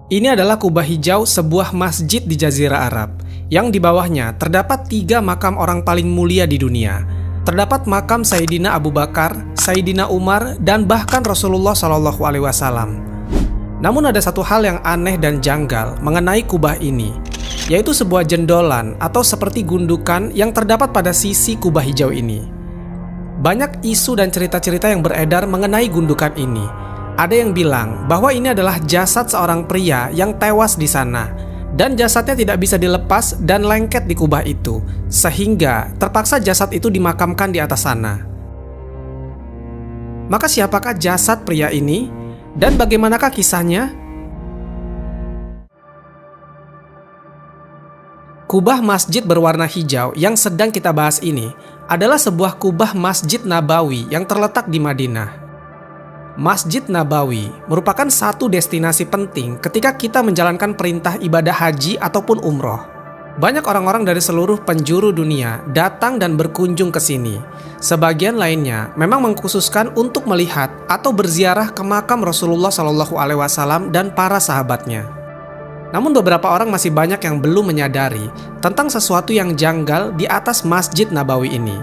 Ini adalah kubah hijau sebuah masjid di Jazirah Arab, yang di bawahnya terdapat 3 makam orang paling mulia di dunia. Terdapat makam Sayyidina Abu Bakar, Sayyidina Umar, dan bahkan Rasulullah SAW. Namun ada satu hal yang aneh dan janggal mengenai kubah ini, yaitu sebuah jendolan atau seperti gundukan yang terdapat pada sisi kubah hijau ini. Banyak isu dan cerita-cerita yang beredar mengenai gundukan ini. Ada yang bilang bahwa ini adalah jasad seorang pria yang tewas di sana, dan jasadnya tidak bisa dilepas dan lengket di kubah itu, sehingga terpaksa jasad itu dimakamkan di atas sana. Maka siapakah jasad pria ini, dan bagaimanakah kisahnya? Kubah masjid berwarna hijau yang sedang kita bahas ini adalah sebuah kubah Masjid Nabawi yang terletak di Madinah. Masjid Nabawi merupakan satu destinasi penting ketika kita menjalankan perintah ibadah haji ataupun umroh. Banyak orang-orang dari seluruh penjuru dunia datang dan berkunjung ke sini. Sebagian lainnya memang mengkhususkan untuk melihat atau berziarah ke makam Rasulullah SAW dan para sahabatnya. Namun beberapa orang masih banyak yang belum menyadari tentang sesuatu yang janggal di atas Masjid Nabawi ini,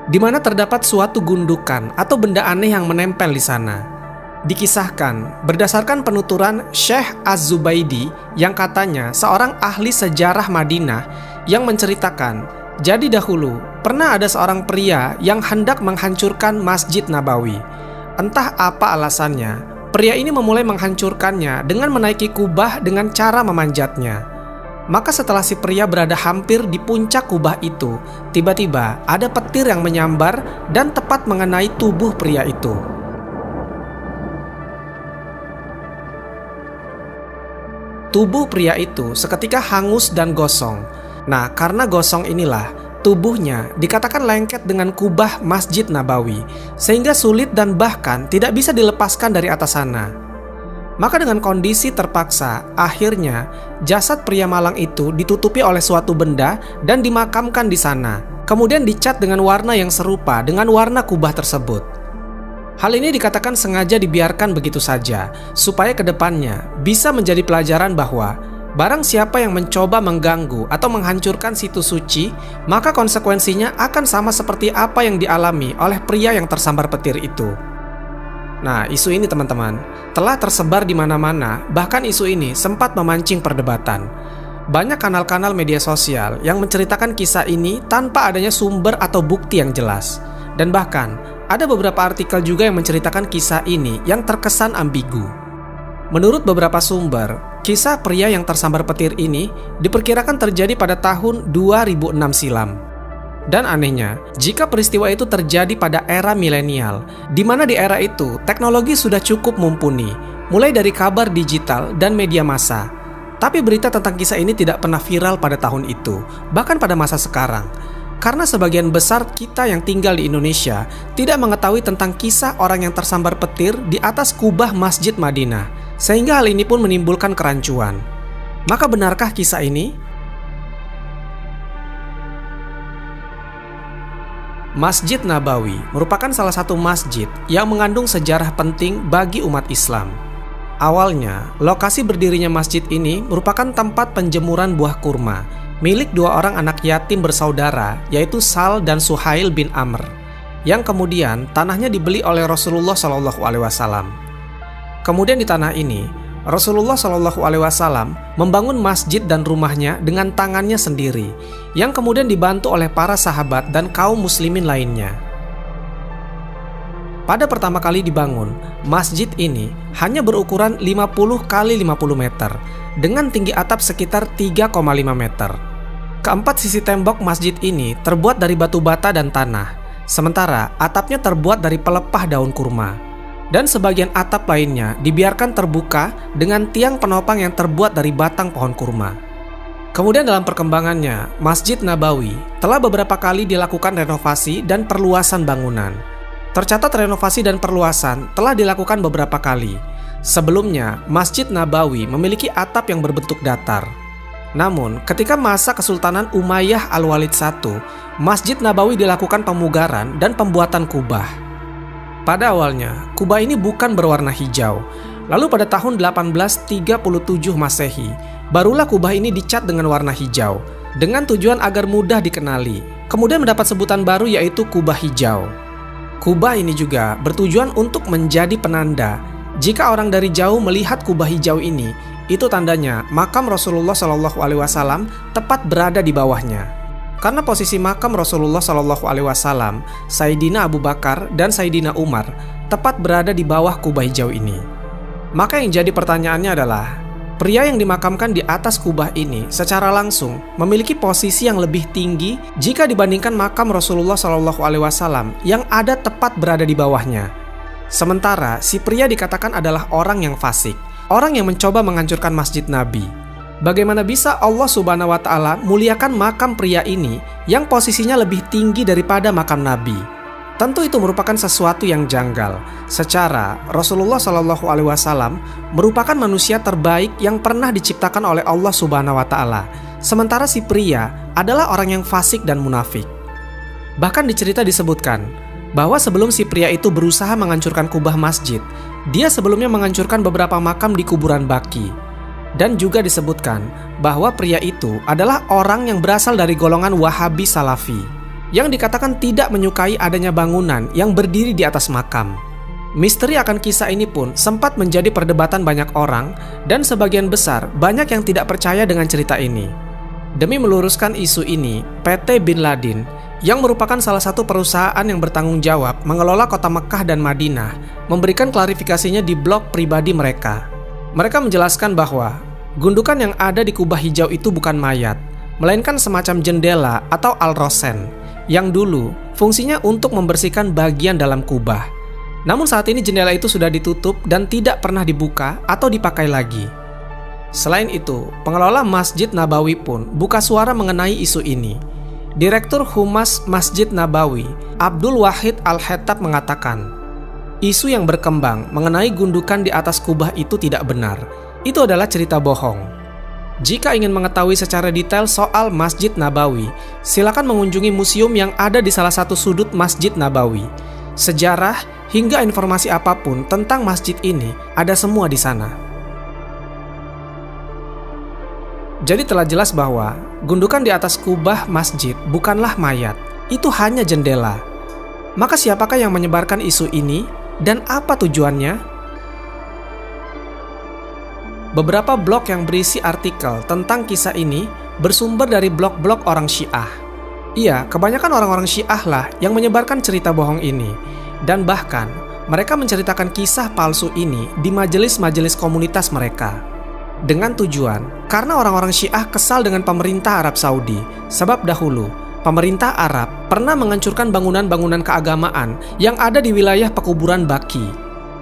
di mana terdapat suatu gundukan atau benda aneh yang menempel di sana. Dikisahkan berdasarkan penuturan Syekh Az-Zubaidi yang katanya seorang ahli sejarah Madinah yang menceritakan, jadi dahulu pernah ada seorang pria yang hendak menghancurkan Masjid Nabawi. Entah apa alasannya, pria ini memulai menghancurkannya dengan menaiki kubah dengan cara memanjatnya. Maka setelah si pria berada hampir di puncak kubah itu, tiba-tiba ada petir yang menyambar dan tepat mengenai tubuh pria itu. Tubuh pria itu seketika hangus dan gosong. Nah, karena gosong inilah, tubuhnya dikatakan lengket dengan kubah Masjid Nabawi, sehingga sulit dan bahkan tidak bisa dilepaskan dari atas sana. Maka dengan kondisi terpaksa, akhirnya jasad pria malang itu ditutupi oleh suatu benda dan dimakamkan di sana. Kemudian dicat dengan warna yang serupa dengan warna kubah tersebut. Hal ini dikatakan sengaja dibiarkan begitu saja, supaya kedepannya bisa menjadi pelajaran bahwa barang siapa yang mencoba mengganggu atau menghancurkan situs suci, maka konsekuensinya akan sama seperti apa yang dialami oleh pria yang tersambar petir itu. Nah, isu ini teman-teman telah tersebar di mana-mana, bahkan isu ini sempat memancing perdebatan. Banyak kanal-kanal media sosial yang menceritakan kisah ini tanpa adanya sumber atau bukti yang jelas. Dan bahkan ada beberapa artikel juga yang menceritakan kisah ini yang terkesan ambigu. Menurut beberapa sumber, kisah pria yang tersambar petir ini diperkirakan terjadi pada tahun 2006 silam. Dan anehnya, jika peristiwa itu terjadi pada era milenial, di mana di era itu teknologi sudah cukup mumpuni, mulai dari kabar digital dan media massa. Tapi berita tentang kisah ini tidak pernah viral pada tahun itu, bahkan pada masa sekarang. Karena sebagian besar kita yang tinggal di Indonesia tidak mengetahui tentang kisah orang yang tersambar petir di atas kubah Masjid Madinah, sehingga hal ini pun menimbulkan kerancuan. Maka benarkah kisah ini? Masjid Nabawi merupakan salah satu masjid yang mengandung sejarah penting bagi umat Islam. Awalnya, lokasi berdirinya masjid ini merupakan tempat penjemuran buah kurma milik 2 orang anak yatim bersaudara, yaitu Sal dan Suhail bin Amr, yang kemudian tanahnya dibeli oleh Rasulullah SAW. Kemudian di tanah ini, Rasulullah SAW membangun masjid dan rumahnya dengan tangannya sendiri, yang kemudian dibantu oleh para sahabat dan kaum muslimin lainnya. Pada pertama kali dibangun, masjid ini hanya berukuran 50 x 50 meter dengan tinggi atap sekitar 3,5 meter. Keempat sisi tembok masjid ini terbuat dari batu bata dan tanah, sementara atapnya terbuat dari pelepah daun kurma. Dan sebagian atap lainnya dibiarkan terbuka dengan tiang penopang yang terbuat dari batang pohon kurma. Kemudian dalam perkembangannya, Masjid Nabawi telah beberapa kali dilakukan renovasi dan perluasan bangunan. Tercatat renovasi dan perluasan telah dilakukan beberapa kali. Sebelumnya, Masjid Nabawi memiliki atap yang berbentuk datar. Namun, ketika masa Kesultanan Umayyah Al-Walid I, Masjid Nabawi dilakukan pemugaran dan pembuatan kubah. Pada awalnya, kubah ini bukan berwarna hijau, Lalu pada tahun 1837 Masehi, barulah kubah ini dicat dengan warna hijau, dengan tujuan agar mudah dikenali. Kemudian mendapat sebutan baru yaitu kubah hijau. Kubah ini juga bertujuan untuk menjadi penanda. Jika orang dari jauh melihat kubah hijau ini, itu tandanya makam Rasulullah SAW tepat berada di bawahnya. Karena posisi makam Rasulullah SAW, Sayyidina Abu Bakar dan Sayyidina Umar tepat berada di bawah kubah hijau ini. Maka yang jadi pertanyaannya adalah, pria yang dimakamkan di atas kubah ini secara langsung memiliki posisi yang lebih tinggi jika dibandingkan makam Rasulullah SAW yang ada tepat berada di bawahnya. Sementara si pria dikatakan adalah orang yang fasik, orang yang mencoba menghancurkan masjid Nabi. Bagaimana bisa Allah Subhanahu wa Ta'ala muliakan makam pria ini yang posisinya lebih tinggi daripada makam Nabi? Tentu itu merupakan sesuatu yang janggal. Secara Rasulullah SAW merupakan manusia terbaik yang pernah diciptakan oleh Allah Subhanahu wa Ta'ala. Sementara si pria adalah orang yang fasik dan munafik. Bahkan di cerita disebutkan bahwa sebelum si pria itu berusaha menghancurkan kubah masjid, dia sebelumnya menghancurkan beberapa makam di kuburan Baqi. Dan juga disebutkan bahwa pria itu adalah orang yang berasal dari golongan Wahabi Salafi, yang dikatakan tidak menyukai adanya bangunan yang berdiri di atas makam. Misteri akan kisah ini pun sempat menjadi perdebatan banyak orang, dan sebagian besar banyak yang tidak percaya dengan cerita ini. Demi meluruskan isu ini, PT Bin Laden, yang merupakan salah satu perusahaan yang bertanggung jawab mengelola kota Mekah dan Madinah, memberikan klarifikasinya di blog pribadi mereka. Mereka menjelaskan bahwa gundukan yang ada di kubah hijau itu bukan mayat, melainkan semacam jendela atau al-rosen, yang dulu fungsinya untuk membersihkan bagian dalam kubah. Namun saat ini jendela itu sudah ditutup dan tidak pernah dibuka atau dipakai lagi. Selain itu, pengelola Masjid Nabawi pun buka suara mengenai isu ini. Direktur Humas Masjid Nabawi, Abdul Wahid Al-Hettab mengatakan, isu yang berkembang mengenai gundukan di atas kubah itu tidak benar. Itu adalah cerita bohong. Jika ingin mengetahui secara detail soal Masjid Nabawi, silakan mengunjungi museum yang ada di salah satu sudut Masjid Nabawi. Sejarah hingga informasi apapun tentang masjid ini ada semua di sana. Jadi telah jelas bahwa gundukan di atas kubah masjid bukanlah mayat, itu hanya jendela. Maka siapakah yang menyebarkan isu ini dan apa tujuannya? Beberapa blog yang berisi artikel tentang kisah ini bersumber dari blog-blog orang Syiah. Iya, kebanyakan orang-orang Syiah lah yang menyebarkan cerita bohong ini. Dan bahkan, mereka menceritakan kisah palsu ini di majelis-majelis komunitas mereka. Dengan tujuan, karena orang-orang Syiah kesal dengan pemerintah Arab Saudi. Sebab dahulu, pemerintah Arab pernah menghancurkan bangunan-bangunan keagamaan yang ada di wilayah pekuburan Baqi.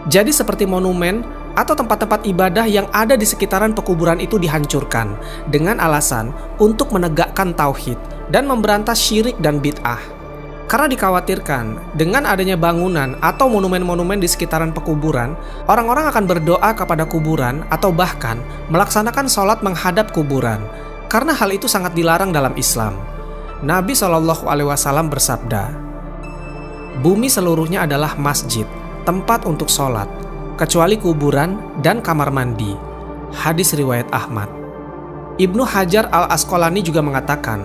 Jadi seperti monumen atau tempat-tempat ibadah yang ada di sekitaran pekuburan itu dihancurkan dengan alasan untuk menegakkan tauhid dan memberantas syirik dan bid'ah. Karena dikhawatirkan dengan adanya bangunan atau monumen-monumen di sekitaran pekuburan, orang-orang akan berdoa kepada kuburan atau bahkan melaksanakan sholat menghadap kuburan. Karena hal itu sangat dilarang dalam Islam. Nabi SAW bersabda, "Bumi seluruhnya adalah masjid, tempat untuk sholat, kecuali kuburan dan kamar mandi." Hadis riwayat Ahmad. Ibnu Hajar Al-Asqalani juga mengatakan,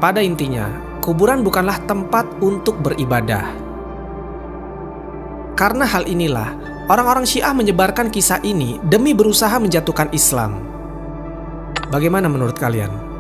pada intinya, kuburan bukanlah tempat untuk beribadah. Karena hal inilah, orang-orang Syiah menyebarkan kisah ini demi berusaha menjatuhkan Islam. Bagaimana menurut kalian?